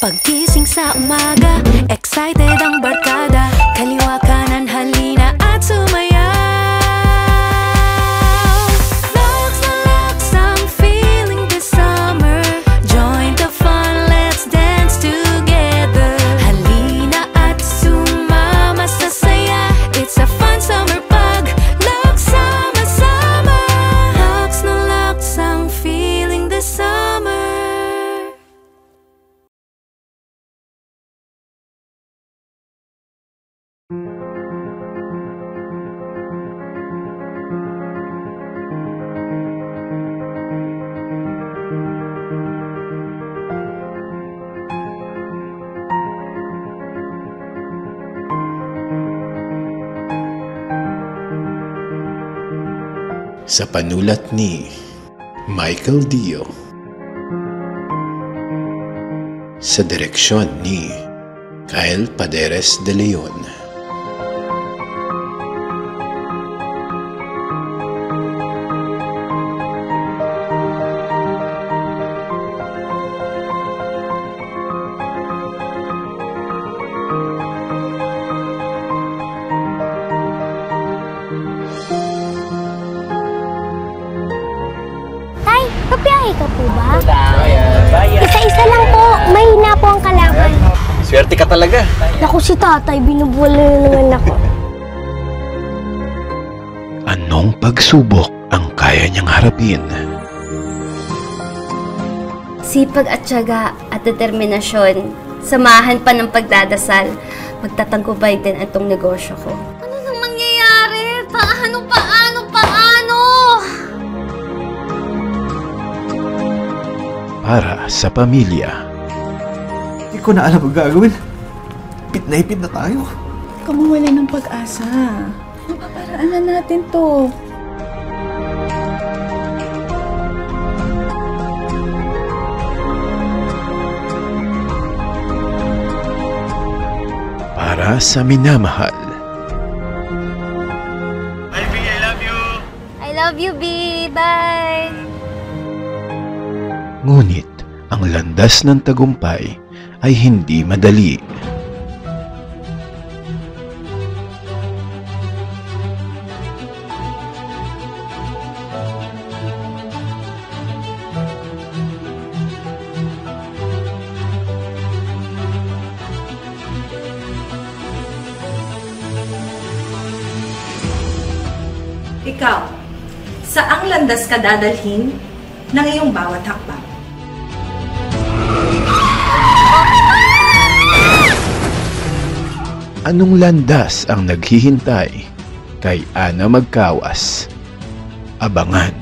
Paggising sa umaga, excited ang barkada. Kaliwa kanan halina at sumayaw. Lux na lux, I'm feeling this summer. Join the fun, let's dance together. Halina at sumama sa saya. It's a fun summer pag lux sama-sama. Lux na lux, I'm feeling this summer. Sa panulat ni Michael Dio, sa direksyon ni Kyle Paderes de Leon. Pabiyahe ka po ba? Isa-isa lang po. Mahina po ang kalaban. Swerte ka talaga. Naku, si tatay, binubuwala na naman ako. Anong pagsubok ang kaya niyang harapin? Sipag at tiyaga at determinasyon. Samahan pa ng pagdadasal. Magtatagumpay din itong negosyo ko. Ano nang mangyayari? Paano? Para sa pamilya. Hindi ko na alam ang gagawin. Ipit na tayo. Huwag ka mawala ng pag-asa. Mapaparaan na natin to. Para sa minamahal. Hi, B, I love you. I love you, B. Bye! Ngunit ang landas ng tagumpay ay hindi madali. Ikaw, saang landas ka dadalhin ng iyong bawat hakbang? Anong landas ang naghihintay kay Ana Magkawas? Abangan.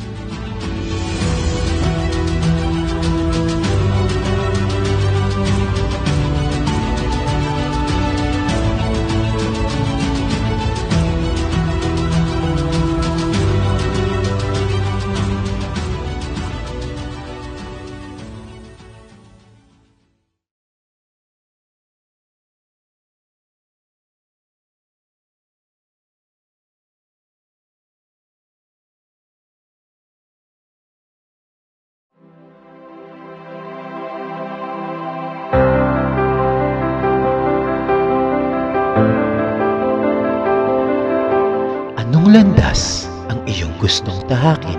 Anong landas ang iyong gustong tahakin?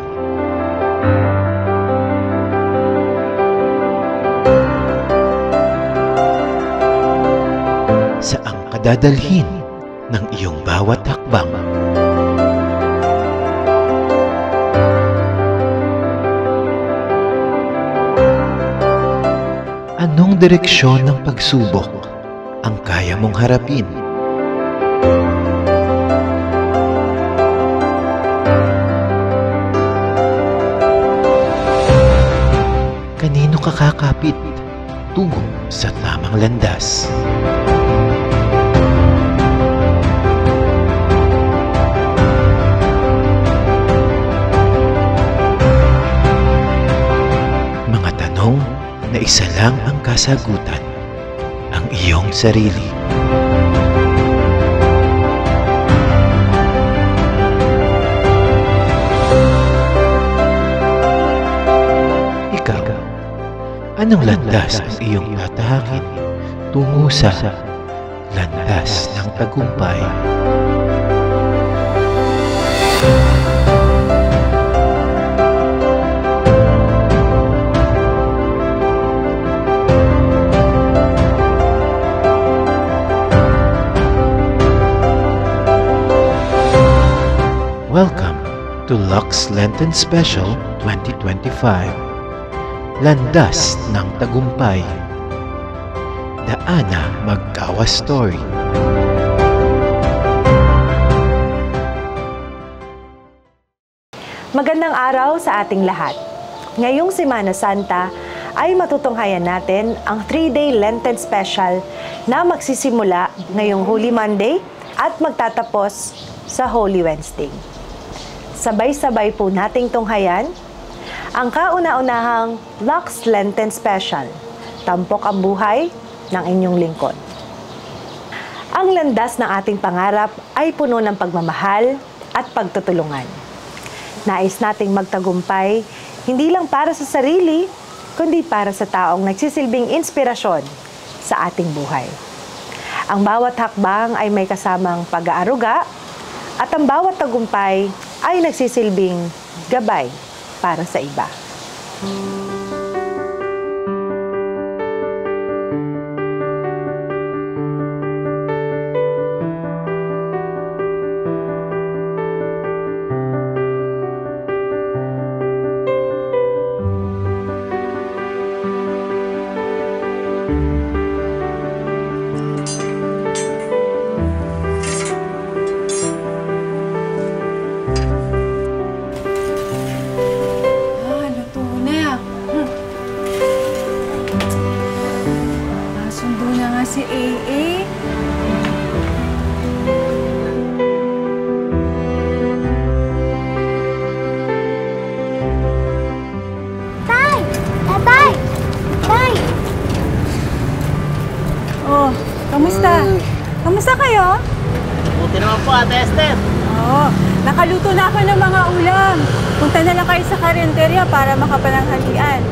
Saang kadadalhin ng iyong bawat hakbang? Anong direksyon ng pagsubok ang kaya mong harapin? Kanino ka kakapit tungo sa tamang landas? Mga tanong na isa lang ang kasagutan, ang iyong sarili. Anong landas ang iyong tatahakin tungo sa landas ng tagumpay? Welcome to Lux Lenten Special 2025, Landas ng Tagumpay, The Ana Maggawa Story. Magandang araw sa ating lahat. Ngayong Semana Santa ay matutunghayan natin ang 3-day Lenten Special na magsisimula ngayong Holy Monday at magtatapos sa Holy Wednesday. Sabay-sabay po nating tunghayan ang kauna-unahang Lux Lenten Special, Tampok ang Buhay ng Inyong Lingkod. Ang landas ng ating pangarap ay puno ng pagmamahal at pagtutulungan. Nais nating magtagumpay hindi lang para sa sarili, kundi para sa taong nagsisilbing inspirasyon sa ating buhay. Ang bawat hakbang ay may kasamang pag-aaruga at ang bawat tagumpay ay nagsisilbing gabay para sa iba. Si AA. Tay! Tatay! Tay! Oh, kamusta? Kamusta kayo? Buti naman po, Ate Esther. Oo, nakaluto na ako ng mga ulam. Punta na lang kayo sa karinderya para makapananghalian.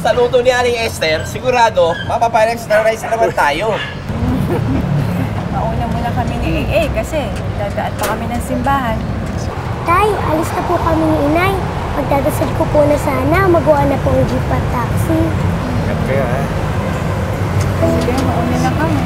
Sa luto ni Aling Esther, sigurado, mapapag-extra rice naman tayo. Mauna muna kami ni AA kasi dadaan pa kami ng simbahan. Tay, alis na po kami ni Inay. Magdadasal ko po na sana magawa na po ang jeep at taxi. Kaya, Sige, mauna na kami.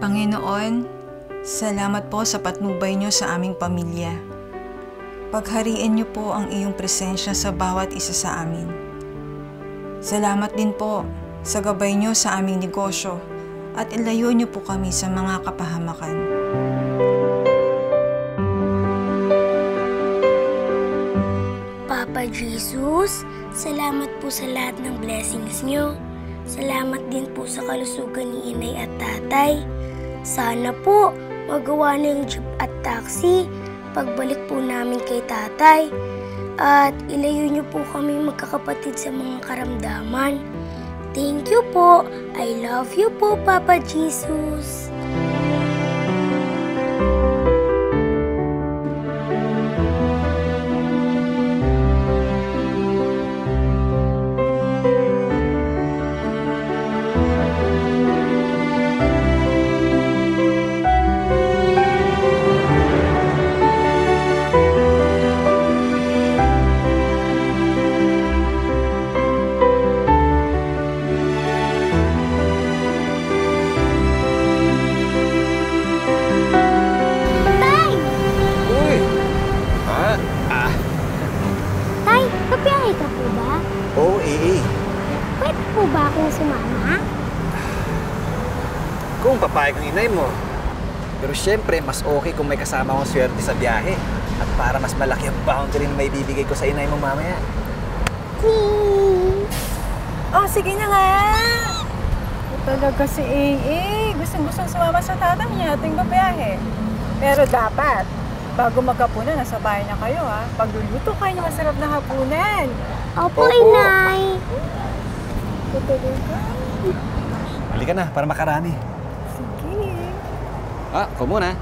Panginoon, salamat po sa patnubay niyo sa aming pamilya. Paghariin niyo po ang iyong presensya sa bawat isa sa amin. Salamat din po sa gabay niyo sa aming negosyo at ilayo niyo po kami sa mga kapahamakan. Papa Jesus, salamat po sa lahat ng blessings niyo. Salamat din po sa kalusugan ni Inay at Tatay. Sana po magawa na yung jeep at taxi pagbalik po namin kay Tatay. At ilayo niyo po kami magkakapatid sa mga karamdaman. Thank you po. I love you po, Papa Jesus. Papiyahe ka po ba? Oo, AA. Pwede po ba akong sumama? kung papayag ang inay mo. Pero syempre, mas okay kung may kasama akong swerte sa biyahe. At para mas malaki ang boundary na may bibigay ko sa inay mo mamaya. Oh, sige na nga! Ito talaga si AA. Gustong-gustong sumama sa tatay niya ating babiyahe. Pero dapat, bago magkapunan, nasa bahay na kayo ha. Pagluluto kayo ng masarap na hapunan. Opo, inay. Halika na, para makarami. Sige. Ako muna.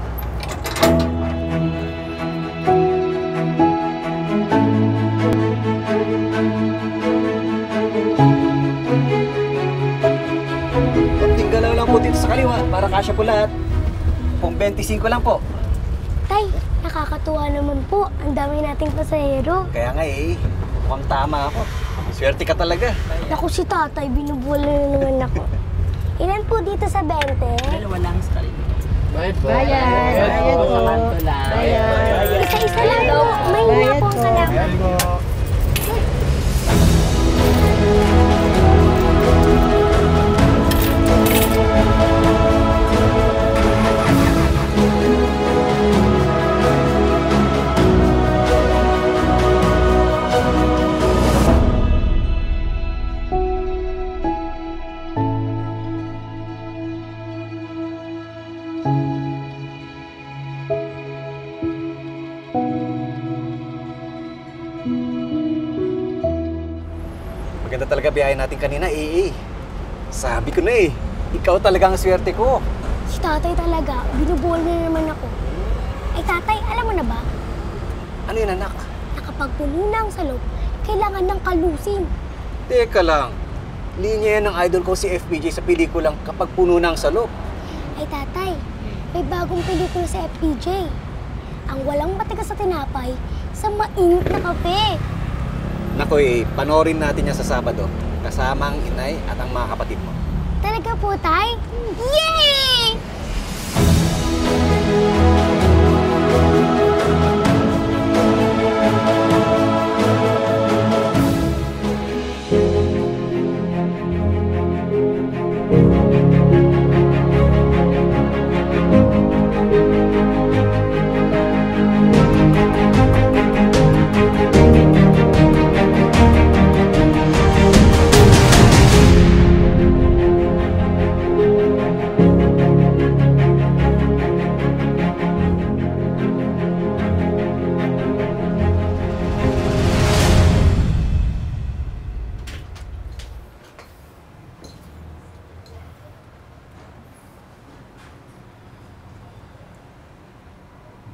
Kunting galaw lang po dito sa kaliwa para kasya po lahat. Pong 25 lang po. Tay, nakakatuwa naman po. Ang dami nating pasahero. Kaya nga mukhang tama ako. Swerte ka talaga. Naku, si tatay, binubulo na naman ako. Ilan po dito sa 20? Dalawa lang sa kaliwa. Bayad po. Bayad. Isa-isa lang po. May nga po ang salamat. Maganda talaga biyahe natin kanina, AA. Sabi ko na ikaw talaga ang swerte ko. Si tatay talaga, binubulo na naman ako. Ay tatay, alam mo na ba? Ano yun, anak? Nakapagpuno na ang salop, kailangan ng kalusin. Teka lang. Linya yan ng idol ko si FPJ sa pelikulang Kapag Puno na ang Salop. Ay tatay, may bagong pelikula sa FPJ. Ang walang matigas sa tinapay sa mainit na kape. Naku, panoorin natin yan sa Sabado. Kasama ang inay at ang mga kapatid mo. Talaga po, tay? Yay!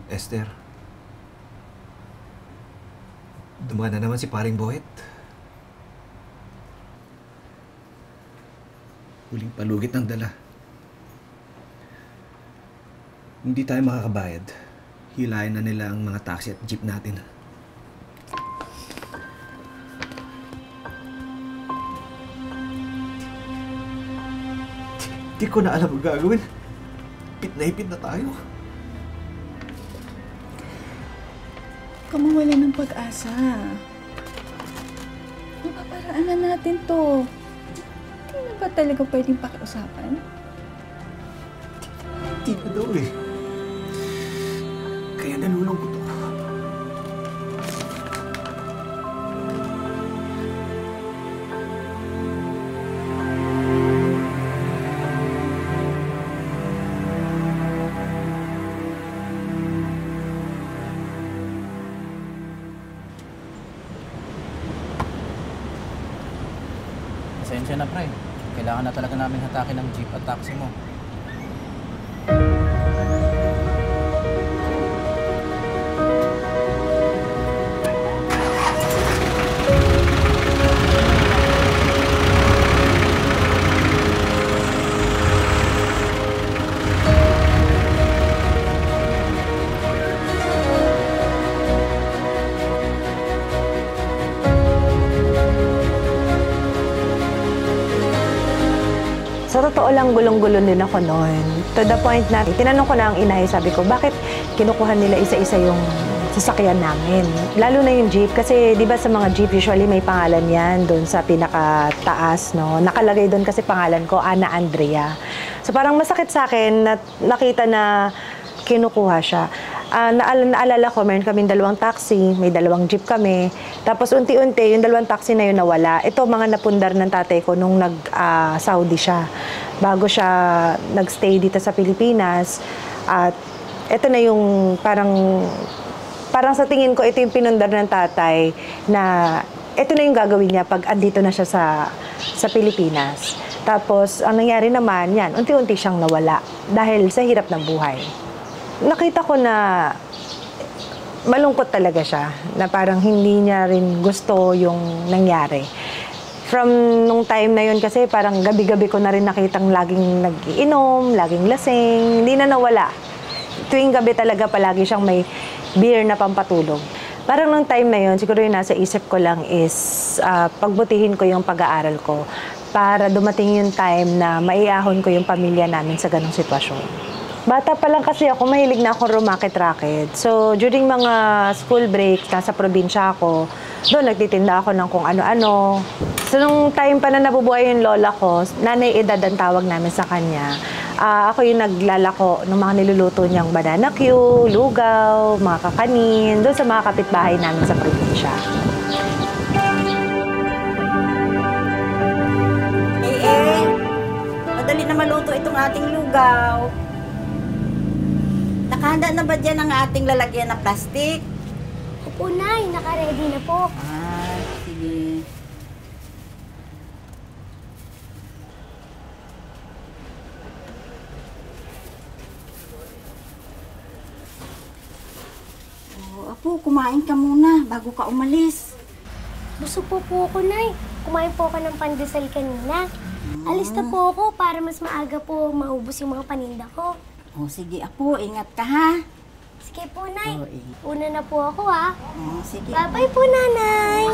Esther, dumaan na naman si Paring Bohet. Huling palugit ng dala. Hindi tayo makakabayad. Hilahin na nila ang mga taxi at jeep natin. Di ko na alam ang gagawin. Ipit na tayo. Kamawala ng pag-asa. Mapaparaanan natin to. Hindi na ba talaga pwedeng pakiusapan? Di na daw Kaya nalulungkot ako. Pasensya na, pre. Kailangan na talaga namin hatakin ng jeep at taxi mo. Sa totoo lang, gulong-gulo din ako noon. To the point na, tinanong ko na ang inay, sabi ko, bakit kinukuha nila isa-isa yung sasakyan namin? Lalo na yung jeep, kasi di ba sa mga jeep, usually may pangalan yan doon sa pinakataas, no? Nakalagay doon kasi pangalan ko, Ana Andrea. So parang masakit sa akin na nakita na kinukuha siya. Naalala ko, meron kaming 2 taxi, may 2 jeep kami. Tapos unti-unti, yung 2 taxi na yun nawala. Ito mga napundar ng tatay ko nung nag-Saudi siya. Bago siya nag-stay dito sa Pilipinas. At ito na yung parang sa tingin ko, ito yung pinundar ng tatay na ito na yung gagawin niya pag andito na siya sa Pilipinas. Tapos, ang nangyari naman, yan, unti-unti siyang nawala dahil sa hirap ng buhay. Nakita ko na malungkot talaga siya, na parang hindi niya rin gusto yung nangyari. From nung time na yun kasi parang gabi-gabi ko na rin nakitang laging nag-iinom, laging lasing, hindi na nawala. Tuwing gabi talaga palagi siyang may beer na pampatulog. Parang nung time na yun, siguro yung nasa isip ko lang is pagbutihin ko yung pag-aaral ko para dumating yung time na maiahon ko yung pamilya namin sa ganong sitwasyon. Bata pa lang kasi ako, mahilig na akong rumakit-rakit. So, during mga school breaks, nasa probinsya ako, doon nagtitinda ako ng kung ano-ano. So, nung time pa na nabubuhay yung lola ko, nanay edad ang tawag namin sa kanya. Ako yung naglalako ng mga niluluto niyang banana Q, lugaw, mga kakanin, doon sa mga kapitbahay namin sa probinsya. Madali na maluto itong ating lugaw. Nakahanda na ba dyan ang ating lalagyan na plastic? Opo, Nay. Naka-ready na po. Sige. Apo, kumain ka muna bago ka umalis. Busog po ako, Nay. Kumain po ako ng pandesal kanina. Alis na po ako para mas maaga po maubos yung mga paninda ko. Sige, Apo. Ingat ka, ha? Sige po, Nay. Una na po ako, ha? Sige. Bye-bye po, Nanay.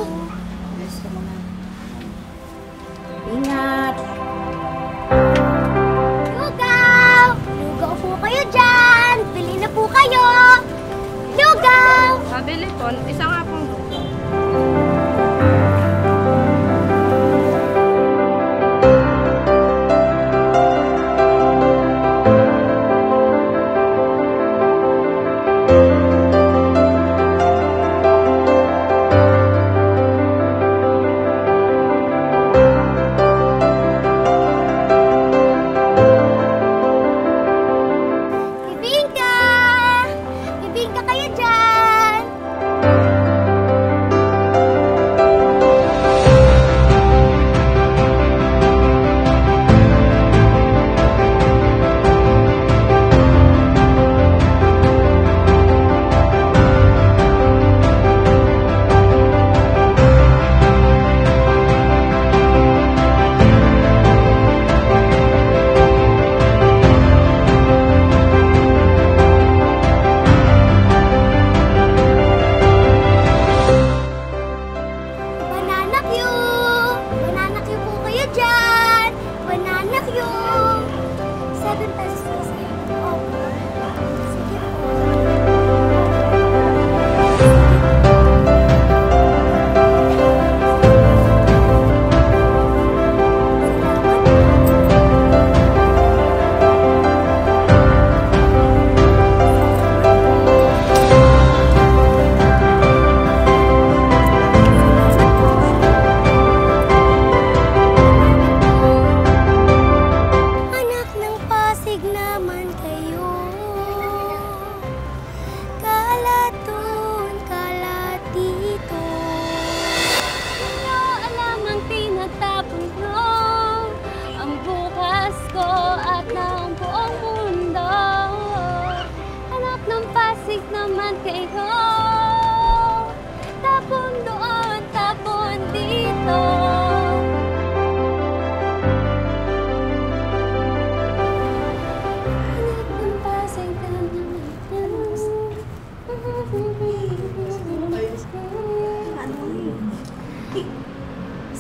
Ingat. Lugaw! Lugaw po kayo dyan! Bili na po kayo! Lugaw! Pabili po. Isa nga pong lugaw.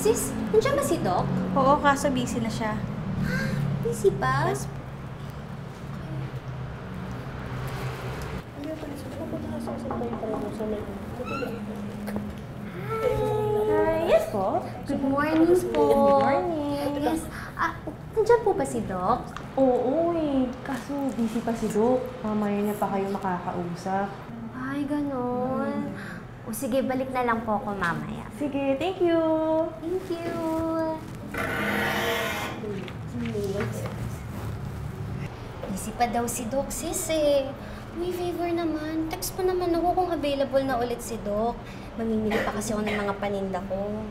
Sis, nandiyan ba si Doc? Oo, kaso busy na siya. Busy pa? Yes po. Good morning po. Good morning. Yes. Nandiyan po ba si Doc? Oo eh. Kaso busy pa si Doc. Mamaya niya pa kayo makakausap. Ay, ganon. O sige, balik na lang po ako mamaya. Sige, thank you! Thank you! Busy pa daw si Doc, sis eh. May favor naman. Text pa naman ako kung available na ulit si Doc. Mamimili pa kasi ako ng mga paninda ko.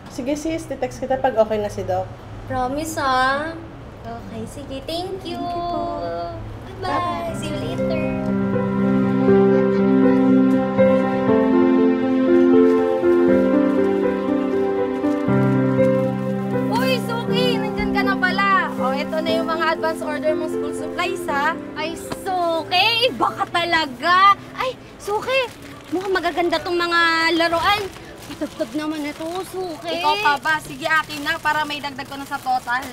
Sige sis, text kita pag okay na si Doc. Promise ah? Okay, sige. Thank you! Bye-bye! See you later! Uy, Suki! Nandyan ka na pala. O, ito na yung mga advance order mong school supplies, ha? Ay, Suki! Iba ka talaga! Ay, Suki! Mukhang magaganda tong mga laruan. Patagtag naman ito, Suki. Ikaw pa ba? Sige, akin na para may dagdag ko na sa total.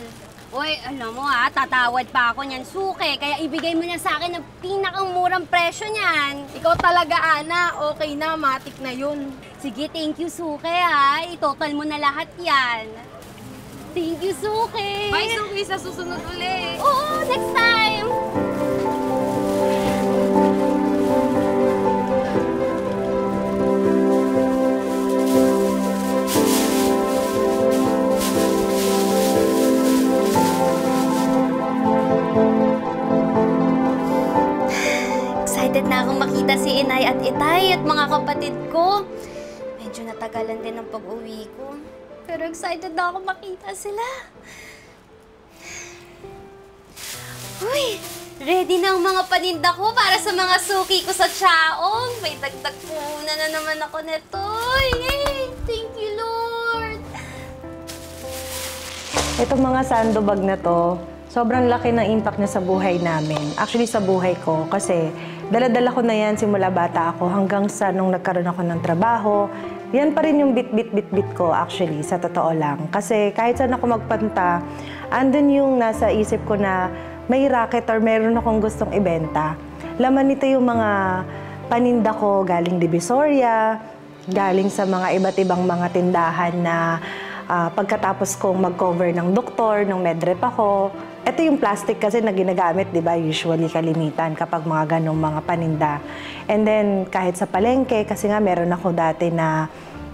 Uy, alam mo ha, tatawad pa ako niyan, Suki. Kaya ibigay mo na sa akin ang pinakamurang presyo niyan. Ikaw talaga, Ana. Okay na, matik na yun. Sige, thank you, Suki ha. I-total mo na lahat yan. Thank you, Suki. Bye, Suki. Sa susunod ulit. Oo, next time. Excited na akong makita si Inay at Itay at mga kapatid ko. Medyo natagalan din ang pag-uwi ko. Pero excited na akong makita sila. Uy! Ready na ang mga paninda ko para sa mga suki ko sa Chaong. May dagdag muna na naman ako nito. Yay! Thank you, Lord! Itong mga sandobag na to, sobrang laki ng impact niya sa buhay namin. Actually, sa buhay ko. Kasi dala-dala ko na yan simula bata ako hanggang sa nung nagkaroon ako ng trabaho. Yan pa rin yung bit ko actually, sa totoo lang. Kasi kahit saan ako magpunta, andun yung nasa isip ko na may racket or meron akong gustong ibenta. Laman nito yung mga paninda ko galing Divisoria, galing sa mga iba't ibang mga tindahan na pagkatapos kong mag-cover ng doktor, ng medrep ako. Ito yung plastic kasi na ginagamit, di ba? Usually kalimitan kapag mga ganong mga paninda. And then, kahit sa palengke, kasi nga meron ako dati na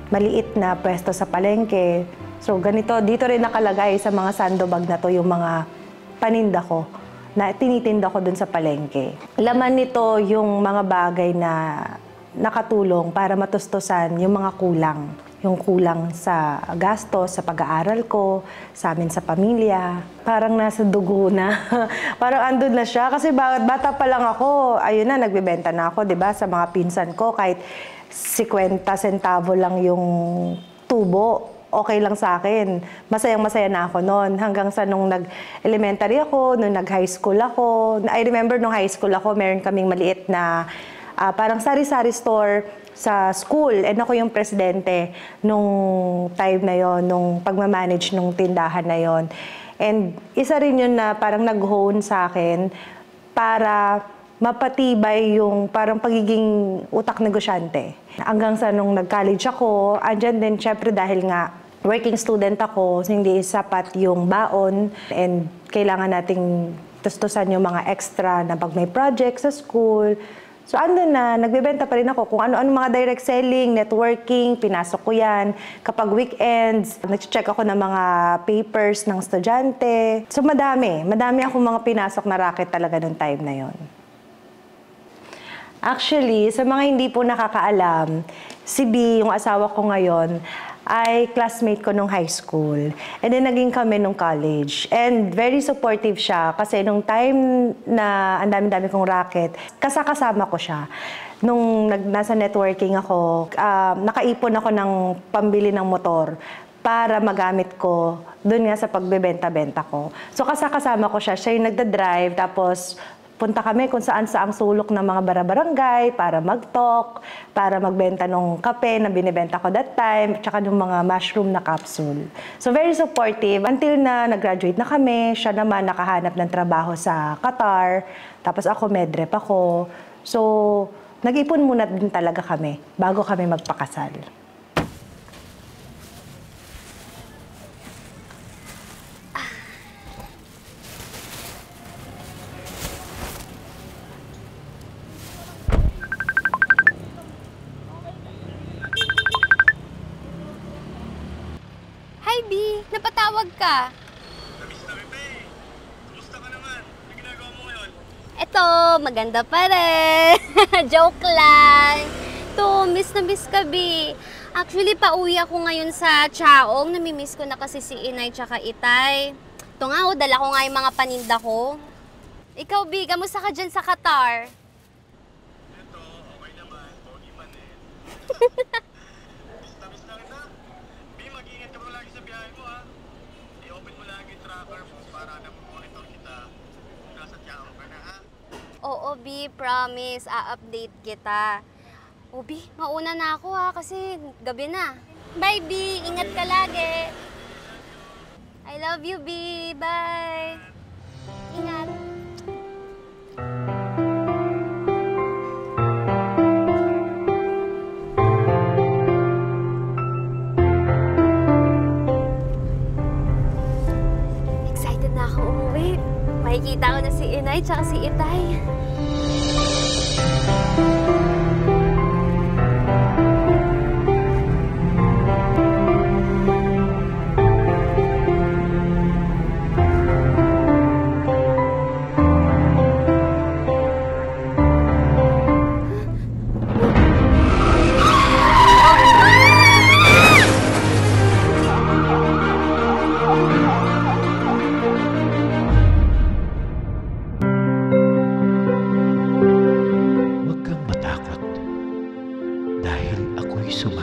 maliit na pwesto sa palengke. So, ganito, dito rin nakalagay sa mga sandobag na to yung mga paninda ko na tinitinda ko dun sa palengke. Laman nito yung mga bagay na nakatulong para matustusan yung mga kulang. Yung kulang sa gastos, sa pag-aaral ko, sa amin sa pamilya. Parang nasa dugo na. Parang andun na siya. Kasi bata pa lang ako, ayun na, nagbebenta na ako, di ba? Sa mga pinsan ko, kahit 50 centavo lang yung tubo, okay lang sa akin. Masayang-masaya na ako noon. Hanggang sa nung nag-elementary ako, nung nag-high school ako. I remember nung high school ako, meron kaming maliit na parang sari-sari store sa school. And ako yung presidente nung time na yon, nung pagmamanage nung tindahan na yon. And isa rin yun na parang nag-hone sa akin para mapatibay yung parang pagiging utak negosyante. Hanggang sa nung nag-college ako, andyan din syempre dahil nga working student ako, hindi sapat yung baon and kailangan nating tustusan yung mga extra na pag may project sa school. So andun na, nagbebenta pa rin ako kung ano-ano mga direct selling, networking, pinasok ko yan. Kapag weekends, nag-check ako ng mga papers ng estudyante. So madami akong mga pinasok na racket talaga nung time na yon. Actually, sa mga hindi po nakakaalam, si B, yung asawa ko ngayon, ay classmate ko nung high school. And then naging kami nung college. And very supportive siya kasi nung time na ang dami-dami kong racket, kasama ko siya. Nung nasa networking ako, nakaipon ako ng pambili ng motor para magamit ko doon nga sa pagbebenta-benta ko. So kasama ko siya. Siya yung nagda-drive, tapos punta kami kung saan-saang sulok ng mga barabarangay para mag-talk, para magbenta ng kape na binibenta ko that time, tsaka ng mga mushroom na capsule. So very supportive until na nag-graduate na kami. Siya naman nakahanap ng trabaho sa Qatar, tapos ako medrep ako. So nag-ipon muna din talaga kami bago kami magpakasal. ka? Eto, maganda pa rin. Joke lang. To, miss na miss ka, Bi. Actually, pauwi ako ngayon sa Chaong. Namimiss ko na kasi si Inay tsaka Itay. Ito nga, dala ko nga yung mga paninda ko. Ikaw, Bi, kamusta ka dyan sa Qatar? Ito, okay naman. Pogi man eh. Miss na kita. Bi, mag-ingat ka mo lagi sa biyahe mo, ha? I-open mo lagi yung tracker mo para na-monitor kita kung nasa Chaong ka na, ha? Oo, Bi, promise. A-update kita. O, Bi, mauna na ako ha, kasi gabi na. Bye, Bi. Ingat ka lagi. I love you, Bi. Bye. Ingat. Excited na ako umuwi. Makikita ko na si Inay tsaka si Itay.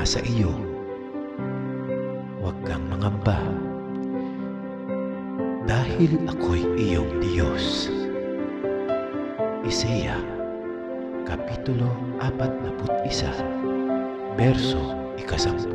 Sa iyo, huwag kang mangamba, dahil ako'y iyong Diyos. Isaiah, Kapitulo 41, Berso 10.